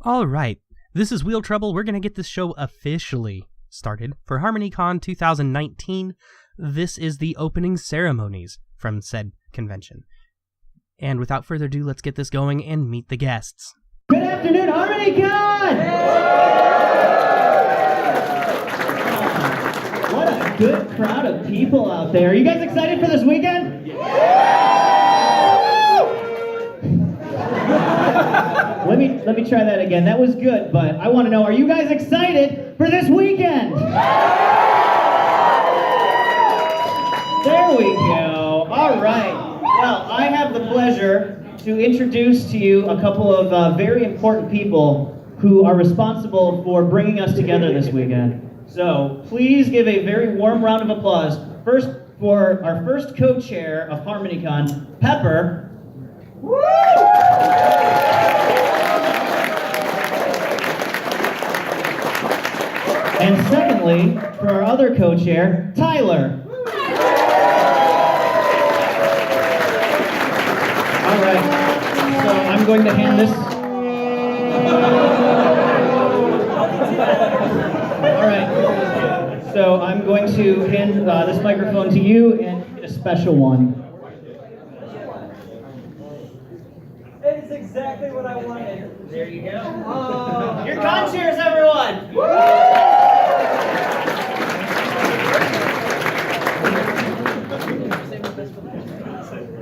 All right, this is Wheel Trouble. We're going to get this show officially started for HarmonyCon 2019. This is the opening ceremonies from said convention. And without further ado, let's get this going and meet the guests. Good afternoon, HarmonyCon! What a good crowd of people out there. Are you guys excited for this weekend? Let me try that again. That was good, but I want to know, are you guys excited for this weekend? There we go. All right. Well, I have the pleasure to introduce to you a couple of very important people who are responsible for bringing us together this weekend. So please give a very warm round of applause first for our first co-chair of HarmonyCon, Pepper. Woo! And secondly, for our other co-chair, Tyler. All right, so I'm going to hand this. All right, so I'm going to hand this microphone to you and get a special one. It's exactly what I wanted. There you go. Oh, your con chairs, everyone!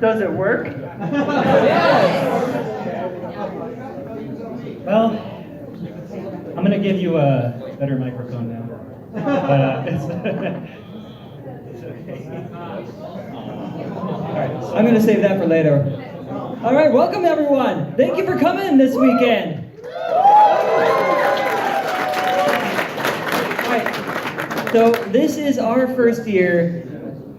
Does it work? Well, I'm going to give you a better microphone now. But it's okay. All right, I'm going to save that for later. All right, welcome everyone. Thank you for coming this weekend. All right, so this is our first year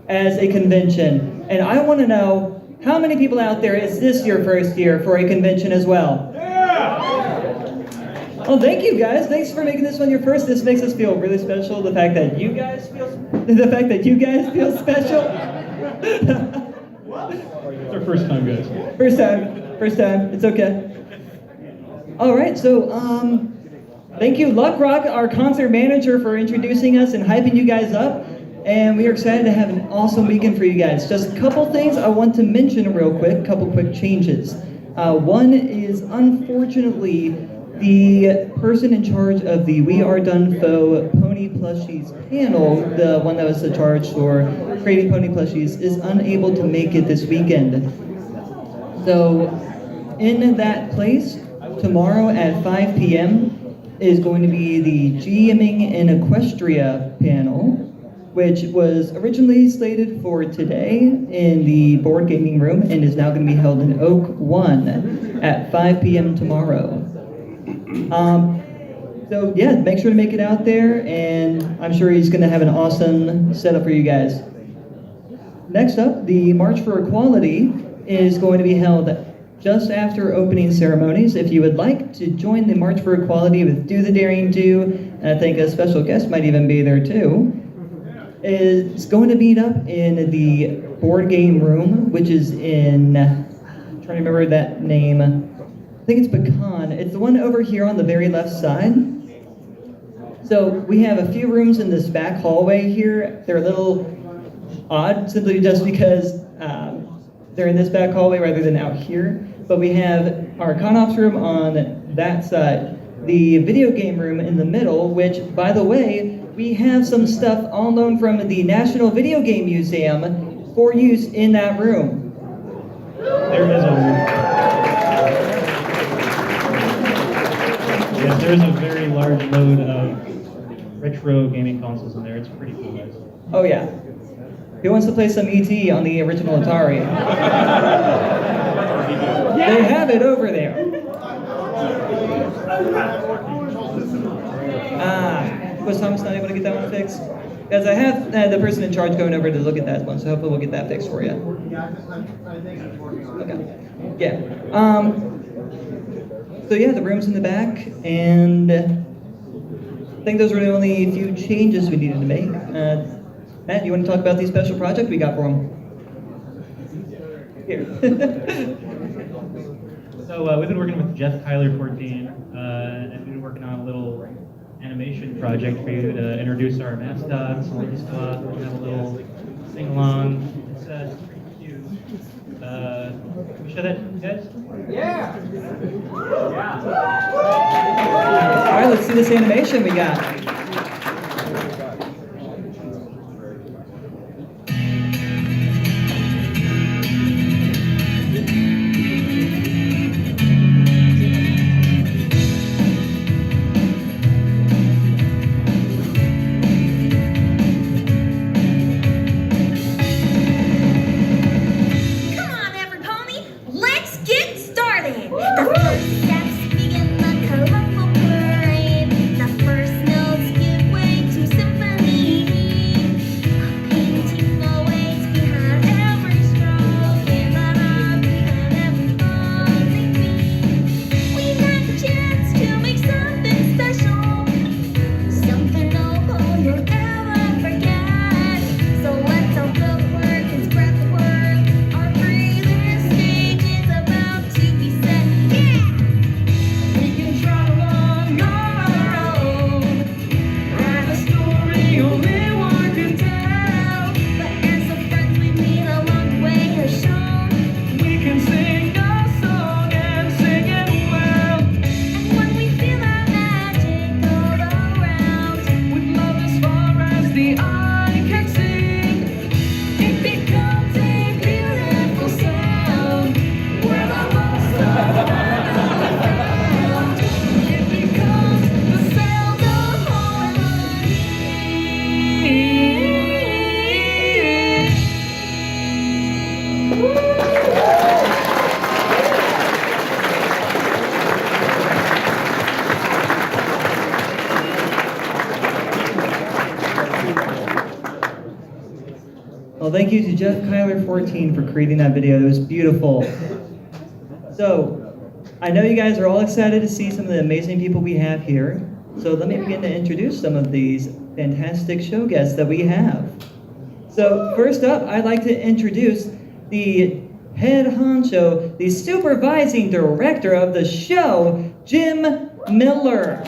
as a convention, and I want to know how many people out there is this your first year for a convention as well? Yeah! Oh, thank you guys. Thanks for making this one your first. This makes us feel really special. The fact that you guys feel special. It's our first time, guys. First time. It's okay. All right, so thank you, Luck Rock, our concert manager, for introducing us and hyping you guys up. And we are excited to have an awesome weekend for you guys. Just a couple things I want to mention real quick, a couple quick changes. One is, unfortunately, the person in charge of the We Are Done Faux Pony Plushies panel, the one that was in charge for creating pony plushies, is unable to make it this weekend. So, in that place, tomorrow at 5 p.m. is going to be the GMing in Equestria panel, which was originally slated for today in the board gaming room and is now going to be held in Oak 1 at 5 p.m. tomorrow. So yeah, make sure to make it out there, and I'm sure he's going to have an awesome setup for you guys. Next up, the March for Equality is going to be held just after opening ceremonies. If you would like to join the March for Equality with Do the Daring Do, and I think a special guest might even be there too, is going to meet up in the board game room, which is in, I'm trying to remember that name, I think it's Pecan. It's the one over here on the very left side. So we have a few rooms in this back hallway here. They're a little odd, simply just because they're in this back hallway rather than out here. But we have our con-ops room on that side, the video game room in the middle, which, by the way, we have some stuff on loan from the National Video Game Museum for use in that room. There is a very large load of retro gaming consoles in there. It's pretty cool, guys. Oh yeah. Who wants to play some E.T. on the original Atari? They have it over there. Was Thomas not able to get that one fixed? Because I have the person in charge going over to look at that one, so hopefully we'll get that fixed for you. Okay. Yeah. So yeah, the room's in the back, and I think those were the only few changes we needed to make. Matt, you want to talk about the special project we got for them? Here. So we've been working with Jeff Tyler 14 project for you to introduce our mascots and let you go out and have a little sing-along. It's pretty cute. Can we show that, guys? Yeah. All right, let's see this animation we got. Well, thank you to Jeff Kyler14 for creating that video. It was beautiful. So, I know you guys are all excited to see some of the amazing people we have here. So let me begin to introduce some of these fantastic show guests that we have. So first up, I'd like to introduce the head honcho, the supervising director of the show, Jim Miller.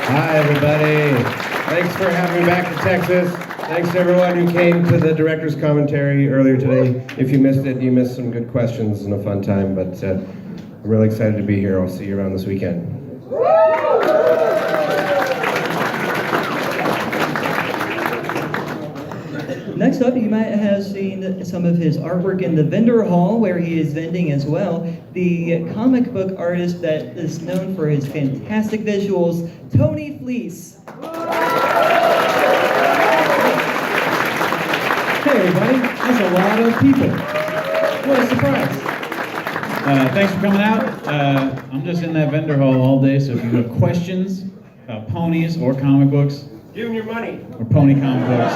Hi, everybody. Thanks for having me back to Texas. Thanks to everyone who came to the director's commentary earlier today. If you missed it, you missed some good questions and a fun time, but I'm really excited to be here. I'll see you around this weekend. Next up, you might have seen some of his artwork in the vendor hall where he is vending as well. The comic book artist that is known for his fantastic visuals, Tony Fleece. Hey everybody, that's a lot of people. What a surprise. Thanks for coming out. I'm just in that vendor hall all day, so if you have questions about ponies or comic books, Give them your money. or pony comic books,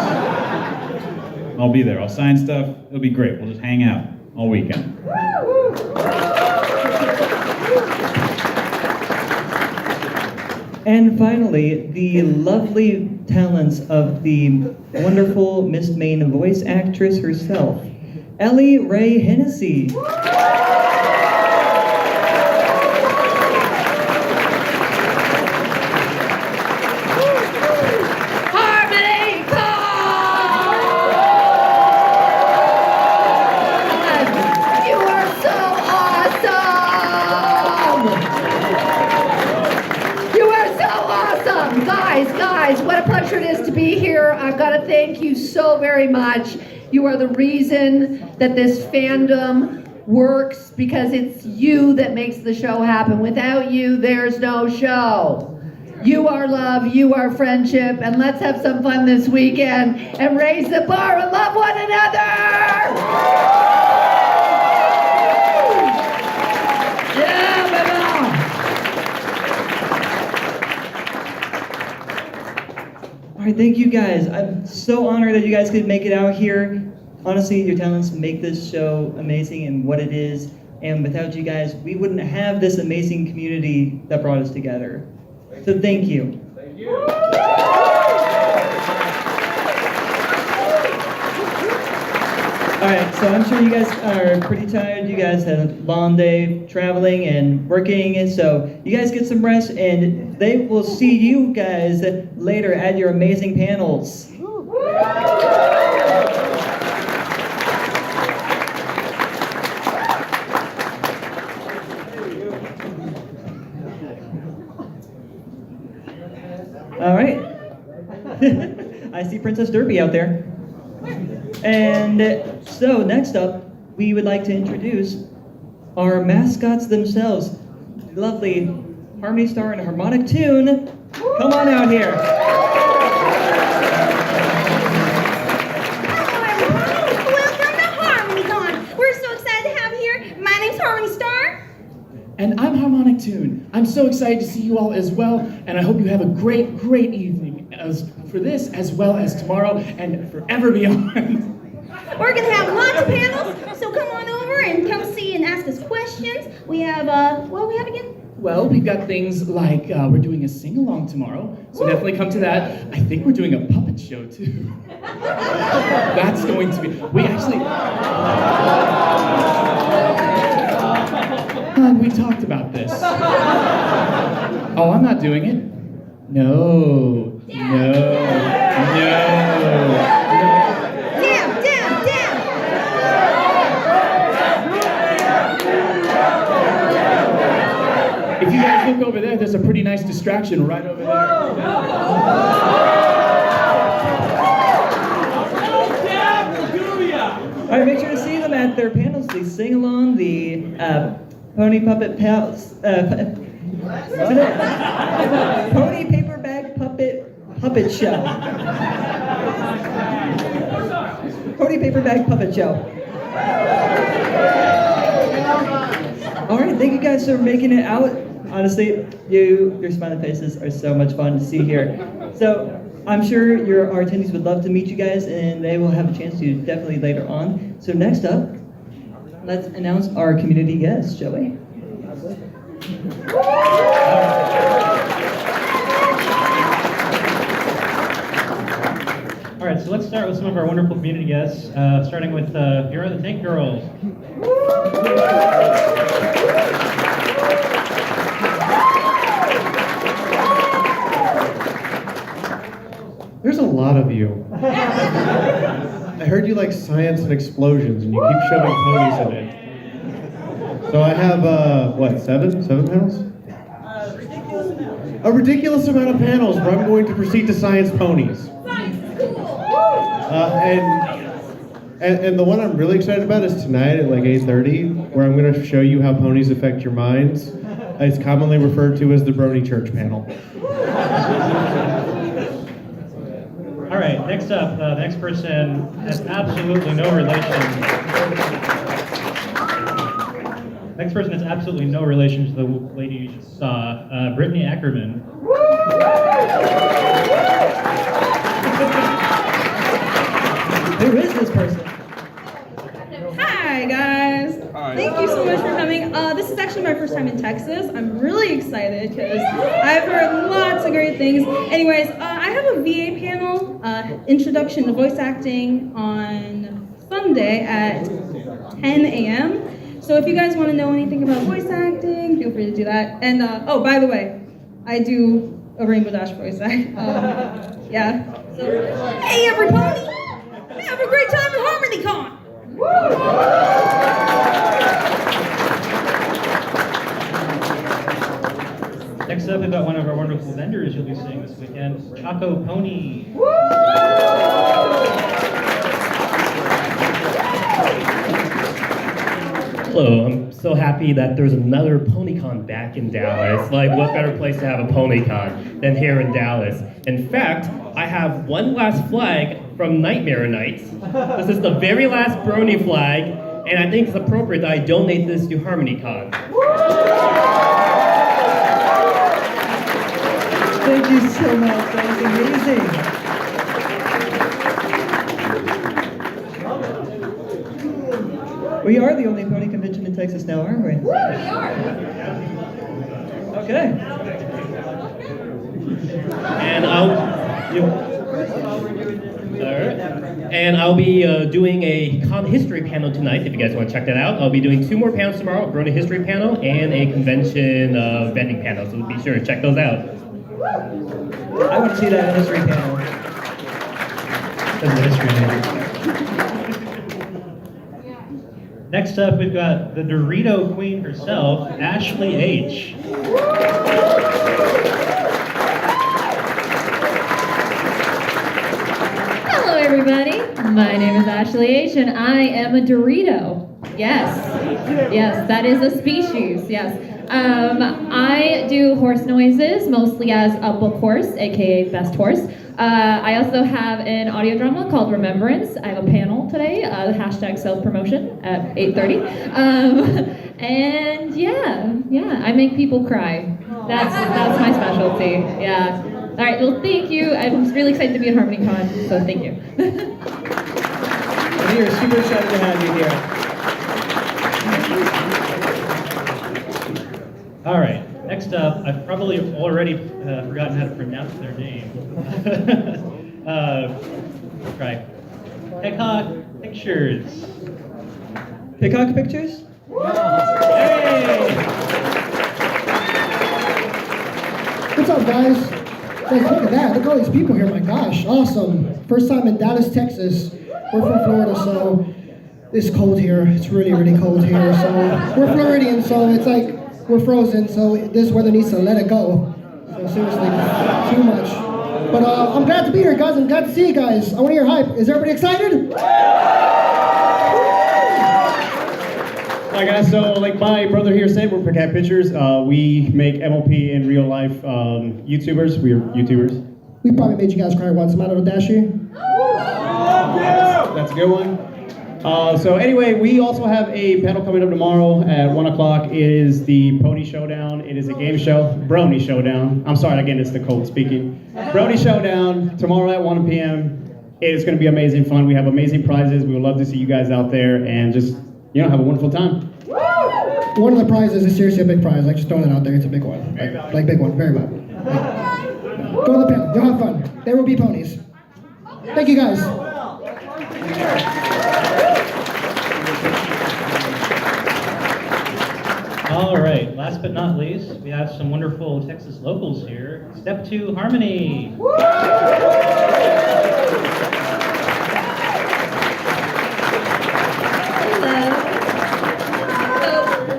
I'll be there. I'll sign stuff. It'll be great. We'll just hang out all weekend. And finally, the lovely talents of the wonderful Miss Maine voice actress herself, Ellie Ray Hennessy. Harmony Con! You are so awesome! You are so awesome! Guys, what a pleasure it is to be here. I've got to thank you so very much. You are the reason that this fandom works, because it's you that makes the show happen. Without you, there's no show. You are love, you are friendship, and let's have some fun this weekend and raise the bar and love one another! Yeah, baby! All right, thank you guys. I'm so honored that you guys could make it out here. Honestly, your talents make this show amazing and what it is. And without you guys, we wouldn't have this amazing community that brought us together. So thank you. Thank you. All right, so I'm sure you guys are pretty tired. You guys had a long day traveling and working, and so you guys get some rest, and they will see you guys later at your amazing panels. All right. I see Princess Derby out there. And so next up, we would like to introduce our mascots themselves. Lovely Harmony Star and Harmonic Tune. Come on out here. Welcome to HarmonyCon. We're so excited to have you here. My name's Harmony Star. And I'm Harmonic Tune. I'm so excited to see you all as well, and I hope you have a great, great evening for this as well as tomorrow and forever beyond. We're gonna have lots of panels, so come on over and come see and ask us questions. We have, what do we have again? Well, we've got things like we're doing a sing-along tomorrow, so definitely come to that. I think we're doing a puppet show too. That's going to be, we actually, we talked about this. Oh, I'm not doing it. No. Damn, damn. If you guys look over there, there's a pretty nice distraction right over there. All right, make sure to see them at their panels. They sing along the Pony Puppet Pals. Pony Paper Bag Puppet Show. Pony Paper Bag Puppet Show. All right, thank you guys for making it out. Honestly, your smiling faces are so much fun to see here. So I'm sure our attendees would love to meet you guys, and they will have a chance to definitely later on. So next up, let's announce our community guests, shall we? All right, so let's start with some of our wonderful community guests, starting with here are the Tank Girls. There's a lot of you. I heard you like science and explosions, and you keep shoving ponies in it. So I have, seven panels? A ridiculous amount of panels where I'm going to proceed to science ponies. And the one I'm really excited about is tonight at like 8:30, where I'm going to show you how ponies affect your minds. It's commonly referred to as the Brony Church panel. All right, next up, the next person has absolutely no relation. Next person has absolutely no relation to the lady you just saw, Brittany Ackerman. Who is this person? Hi guys. Thank you so much for coming. This is actually my first time in Texas. I'm really excited because I've heard lots of great things. Anyways, I have a VA panel, Introduction to Voice Acting, on Sunday at 10 a.m. So if you guys want to know anything about voice acting, feel free to do that. And oh, by the way, I do a Rainbow Dash voice act. Yeah. So, hey everybody! Have a great time at HarmonyCon! Next up, we've got one of our wonderful vendors you'll be seeing this weekend, Choco Pony. Hello, I'm so happy that there's another PonyCon back in Dallas. Like, what better place to have a PonyCon than here in Dallas? In fact, I have one last flag from Nightmare Nights. This is the very last Brony flag, and I think it's appropriate that I donate this to HarmonyCon. Thank you so much. That was amazing. We are the only pony convention in Texas now, aren't we? We are. Okay. And And I'll be doing a con history panel tonight, if you guys want to check that out. I'll be doing 2 more panels tomorrow, a Brony history panel and a convention vending panel, so be sure to check those out. I want to see that history panel. That's the history major. Next up, we've got the Dorito Queen herself, Ashley H. Hello, everybody. My name is Ashley H, and I am a Dorito. Yes, that is a species. Yes. I do horse noises, mostly as a book horse, aka best horse. I also have an audio drama called Remembrance. I have a panel today, hashtag self-promotion at 8:30. And yeah, I make people cry. That's my specialty, yeah. All right, well, thank you. I'm really excited to be at HarmonyCon, so thank you. We are super excited to have you here. All right, next up, I've probably already forgotten how to pronounce their name. Try. Peacock Pictures. Peacock Pictures? Hey! What's up, guys? Guys, look at that. Look at all these people here. My gosh, awesome. First time in Dallas, Texas. We're from Florida, so it's cold here. It's really, really cold here. So we're Floridian, so it's like we're frozen, so this weather needs to let it go. So seriously, too much. But I'm glad to be here, guys. I'm glad to see you guys. I want to hear hype. Is everybody excited? Hi guys, so like my brother here said, we're Peacock Pictures. We make MLP in real life YouTubers. We're YouTubers. We probably made you guys cry once. Am I little Dashy? That's a good one. So anyway, we also have a panel coming up tomorrow at 1 o'clock. It is the Pony Showdown. It is a game show. Brony Showdown. I'm sorry, again, it's the code speaking. Brony Showdown tomorrow at 1 p.m. It's going to be amazing fun. We have amazing prizes. We would love to see you guys out there and just, have a wonderful time. One of the prizes is seriously a big prize. Like, just throwing it out there. It's a big one. Like big one. Very valuable. Go to the panel. You'll have fun. There will be ponies. Thank you, guys. All right, last but not least, we have some wonderful Texas locals here. Step 2 Harmony.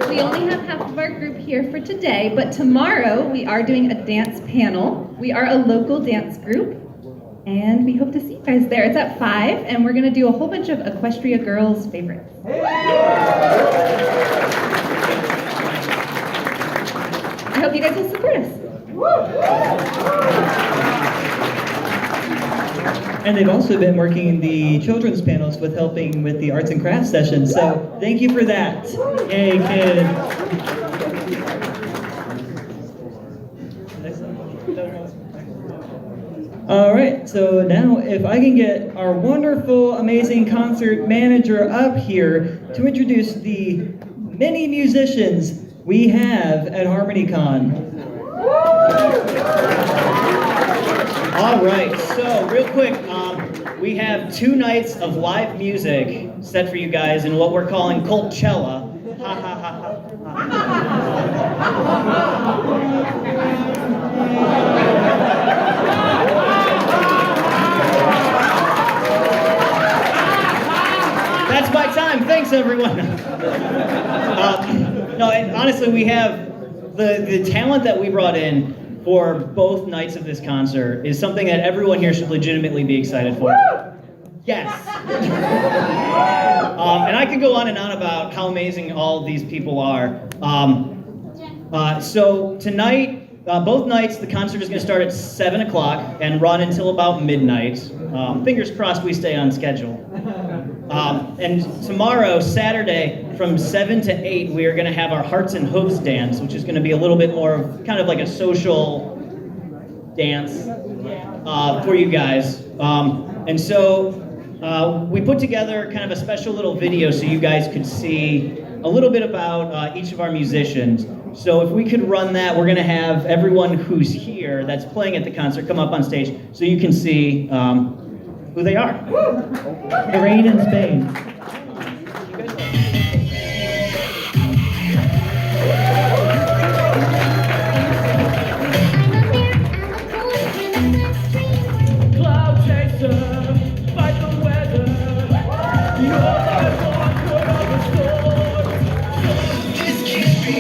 We only have half of our group here for today, but tomorrow we are doing a dance panel. We are a local dance group, and we hope to see you guys there. It's at 5, and we're going to do a whole bunch of Equestria girls' favorites. I hope you guys will support us. And they've also been working in the children's panels with helping with the arts and crafts sessions. So thank you for that. Yay, kid. All right, so now if I can get our wonderful, amazing concert manager up here to introduce the many musicians we have at HarmonyCon. All right, so real quick, we have 2 nights of live music set for you guys in what we're calling Coltcella. Ha ha ha That's my time. Thanks, everyone. No, and honestly, we have the talent that we brought in for both nights of this concert is something that everyone here should legitimately be excited for. Yes. And I could go on and on about how amazing all these people are. So tonight, both nights, the concert is going to start at 7 o'clock and run until about midnight. Fingers crossed we stay on schedule. And tomorrow, Saturday, from 7 to 8, we are going to have our Hearts and Hooves dance, which is going to be a little bit more of kind of like a social dance for you guys. And so we put together kind of a special little video so you guys could see a little bit about each of our musicians. So if we could run that, we're going to have everyone who's here that's playing at the concert come up on stage so you can see who they are. The rain in Spain. Cloud chaser, fight the weather. You're the conqueror of the storm. This can't be.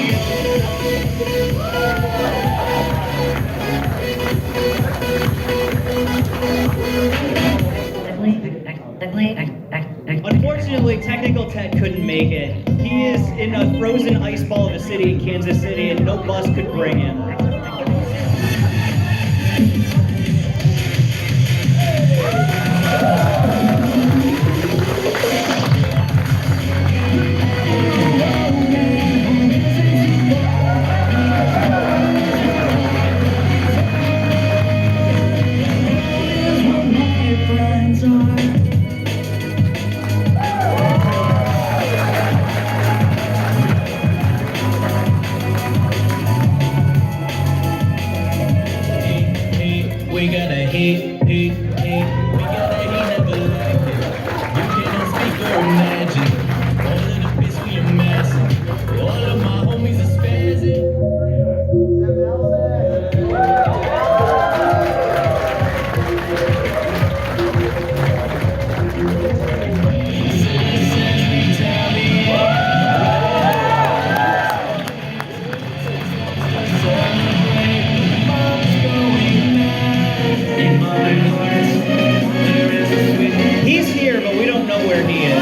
Unfortunately, Technical Ted couldn't make it. He is in a frozen ice ball of a city in Kansas City, and no bus could bring him. We gotta hate, we gotta hate, never like it. You cannot speak or imagine all of the bits we amassing. All of my homies are spazzing. He's here, but we don't know where he is,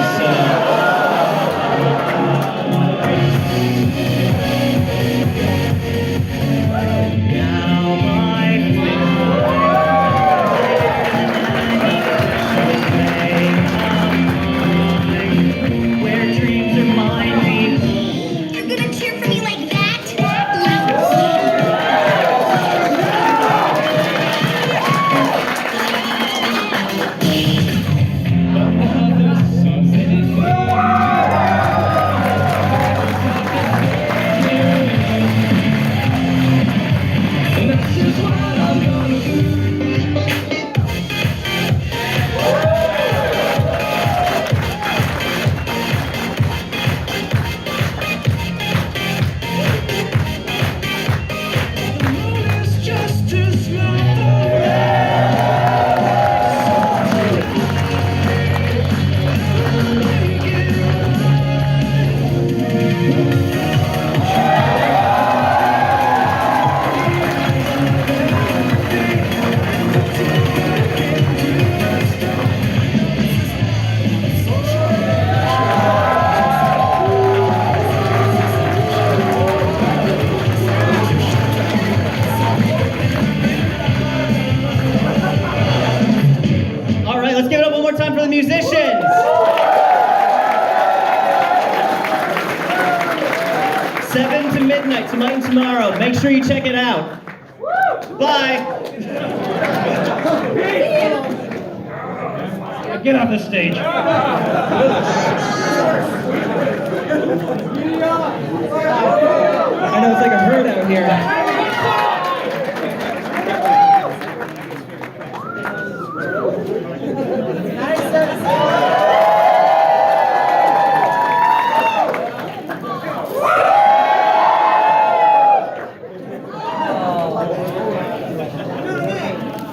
where dreams are mine. You're gonna cheer for me like that? All right, let's give it up one more time for the musicians. 7 to midnight, tonight and tomorrow. Make sure you check it out. Bye. Get off the stage. I know it's like a herd out here.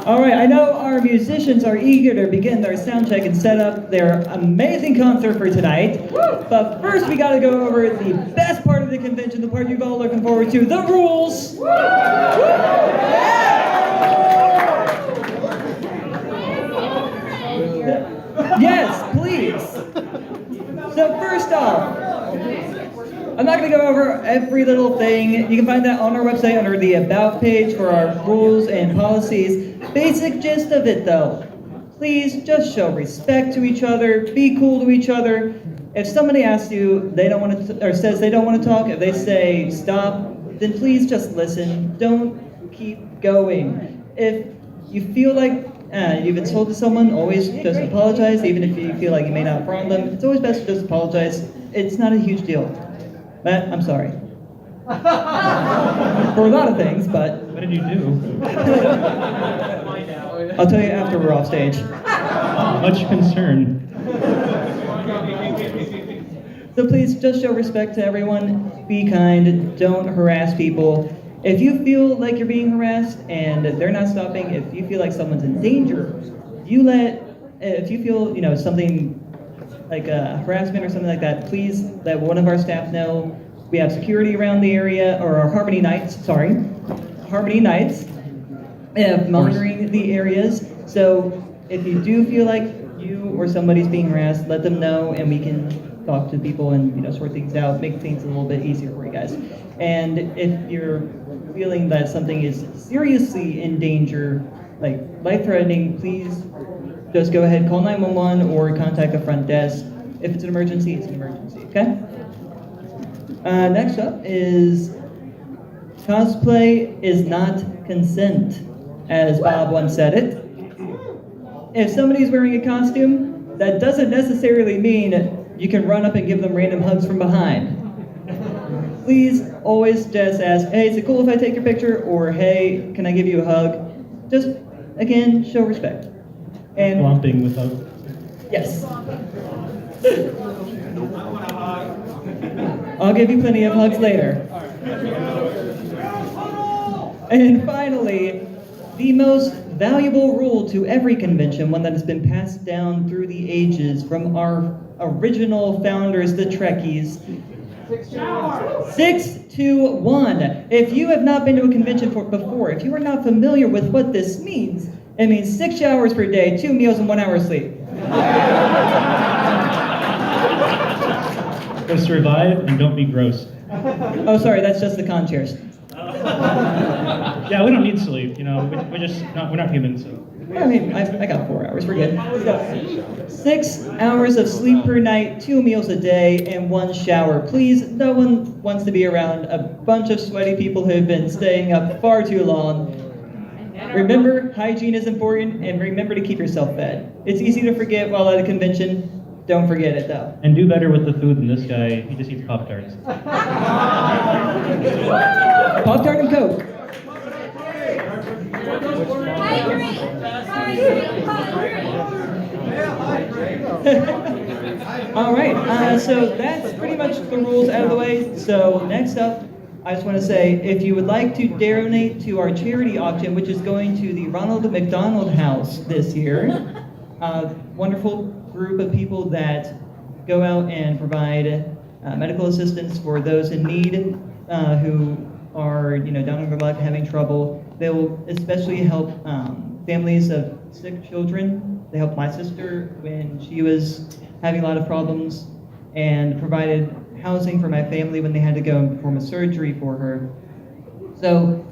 All right, I know our musicians are eager to begin their sound check and set up their amazing concert for tonight. But first, we got to go over the best part of the convention, the part you've all looking forward to, the rules. Yes, please. So first off, I'm not going to go over every little thing. You can find that on our website under the About page for our rules and policies. Basic gist of it though, please just show respect to each other, be cool to each other. If somebody asks you they don't want to, or says they don't want to talk, if they say stop, then please just listen. Don't keep going. If you feel like you've insulted someone, always just apologize, even if you feel like you may not have wronged them. It's always best to just apologize. It's not a huge deal. Matt, I'm sorry. For a lot of things, but... What did you do? I'll tell you after we're off stage. Much concern. So please just show respect to everyone. Be kind. Don't harass people. If you feel like you're being harassed and they're not stopping, if you feel like someone's in danger, if you feel something like a harassment or something like that, please let one of our staff know. We have security around the area, or our Harmony Nights monitoring the areas. So if you do feel like you or somebody's being harassed, let them know, and we can talk to people and sort things out, make things a little bit easier for you guys. And if you're feeling that something is seriously in danger, like life-threatening, please just go ahead, call 911 or contact the front desk. If it's an emergency, it's an emergency, okay? Next up is cosplay is not consent, as Bob once said it. If somebody's wearing a costume, that doesn't necessarily mean you can run up and give them random hugs from behind. Please always just ask, hey, is it cool if I take your picture? Or, hey, can I give you a hug? Just, again, show respect. And Lumping with hugs. yes. I'll give you plenty of hugs later. And finally, the most valuable rule to every convention, one that has been passed down through the ages from our original founders, the Trekkies. 6 to 1. If you have not been to a convention before, if you are not familiar with what this means, it means 6 showers per day, 2 meals, and 1 hour of sleep. Go survive and don't be gross. Oh, sorry, that's just the con chairs. Yeah, we don't need sleep. We're not humans. So. I mean, I got 4 hours. We're good. So, 6 hours of sleep per night, 2 meals a day, and 1 shower. Please, no one wants to be around a bunch of sweaty people who have been staying up far too long. Remember, hygiene is important, and remember to keep yourself fed. It's easy to forget while at a convention. Don't forget it, though. And do better with the food than this guy. He just eats Pop-Tarts. Pop-Tart and Coke. All right, so that's pretty much the rules out of the way. So next up, I just want to say, if you would like to donate to our charity auction, which is going to the Ronald McDonald House this year, wonderful group of people that go out and provide medical assistance for those in need who are down on their luck, having trouble. They will especially help families of sick children. They helped my sister when she was having a lot of problems, and provided housing for my family when they had to go and perform a surgery for her. So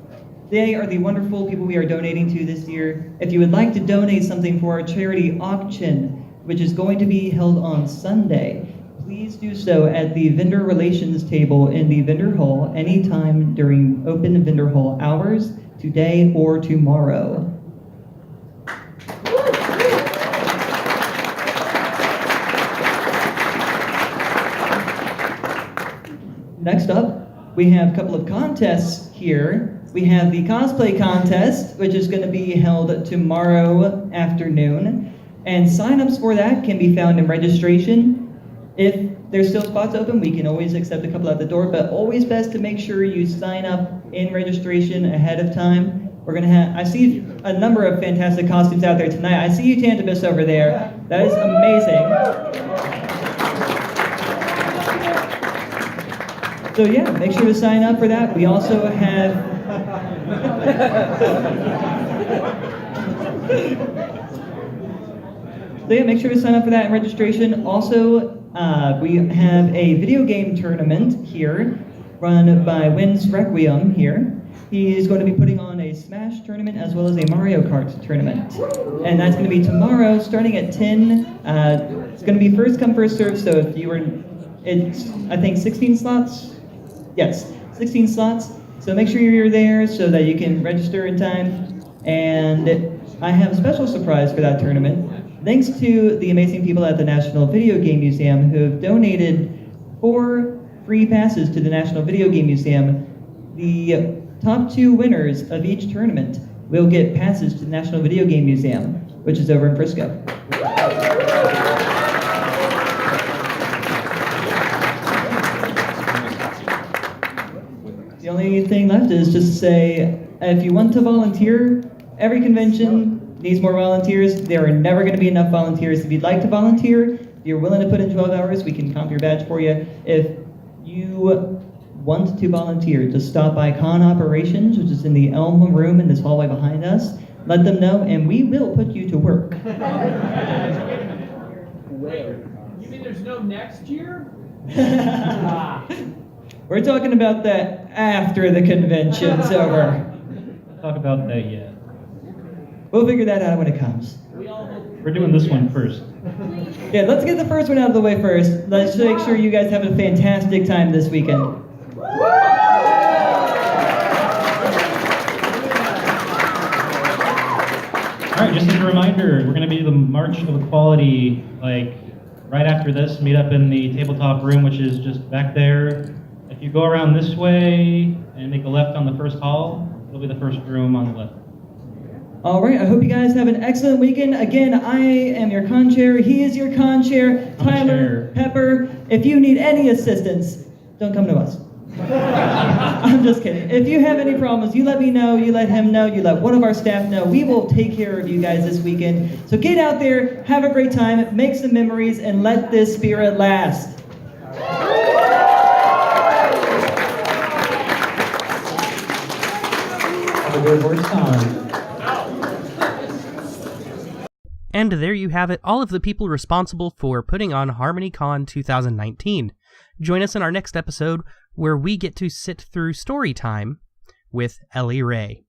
they are the wonderful people we are donating to this year. If you would like to donate something for our charity auction, which is going to be held on Sunday, please do so at the vendor relations table in the vendor hall anytime during open vendor hall hours, today or tomorrow. Next up, we have a couple of contests here. We have the cosplay contest, which is going to be held tomorrow afternoon. And sign-ups for that can be found in registration. If there's still spots open, we can always accept a couple at the door, but always best to make sure you sign up in registration ahead of time. We're going to have, I see a number of fantastic costumes out there tonight. I see you, Tantabus, over there. That is amazing. So yeah, make sure to sign up for that. We also have... So yeah, make sure to sign up for that in registration. Also, we have a video game tournament here, run by Wynn's Requiem here. He is going to be putting on a Smash tournament as well as a Mario Kart tournament. And that's going to be tomorrow, starting at 10. It's going to be first come, first serve, so if you were... It's, I think, 16 slots? Yes, 16 slots. So make sure you're there so that you can register in time. And I have a special surprise for that tournament. Thanks to the amazing people at the National Video Game Museum who have donated 4 free passes to the National Video Game Museum. The top 2 winners of each tournament will get passes to the National Video Game Museum. which is over in Frisco. The only thing left is just to say, if you want to volunteer, every convention needs more volunteers. There are never going to be enough volunteers. If you'd like to volunteer, if you're willing to put in 12 hours, we can comp your badge for you. If you want to volunteer, just stop by Con Operations, which is in the Elm room in this hallway behind us. Let them know, and we will put you to work. You mean there's no next year? We're talking about that after the convention's over. Talk about that yet. We'll figure that out when it comes. We're doing this one first. Yeah, let's get the first one out of the way first. Let's make sure you guys have a fantastic time this weekend. All right, just as a reminder, we're going to be the March of Equality, like right after this. Meet up in the tabletop room, which is just back there. If you go around this way and make a left on the first hall, it'll be the first room on the left. All right, I hope you guys have an excellent weekend. Again, I am your con chair. He is your con chair, Tyler Pepper. If you need any assistance, don't come to us. I'm just kidding. If you have any problems, you let me know, you let him know, you let one of our staff know. We will take care of you guys this weekend. So get out there, have a great time, make some memories, and let this spirit last. Have a good horse time. And there you have it, all of the people responsible for putting on HarmonyCon 2019. Join us in our next episode where we get to sit through story time with Ellie Ray.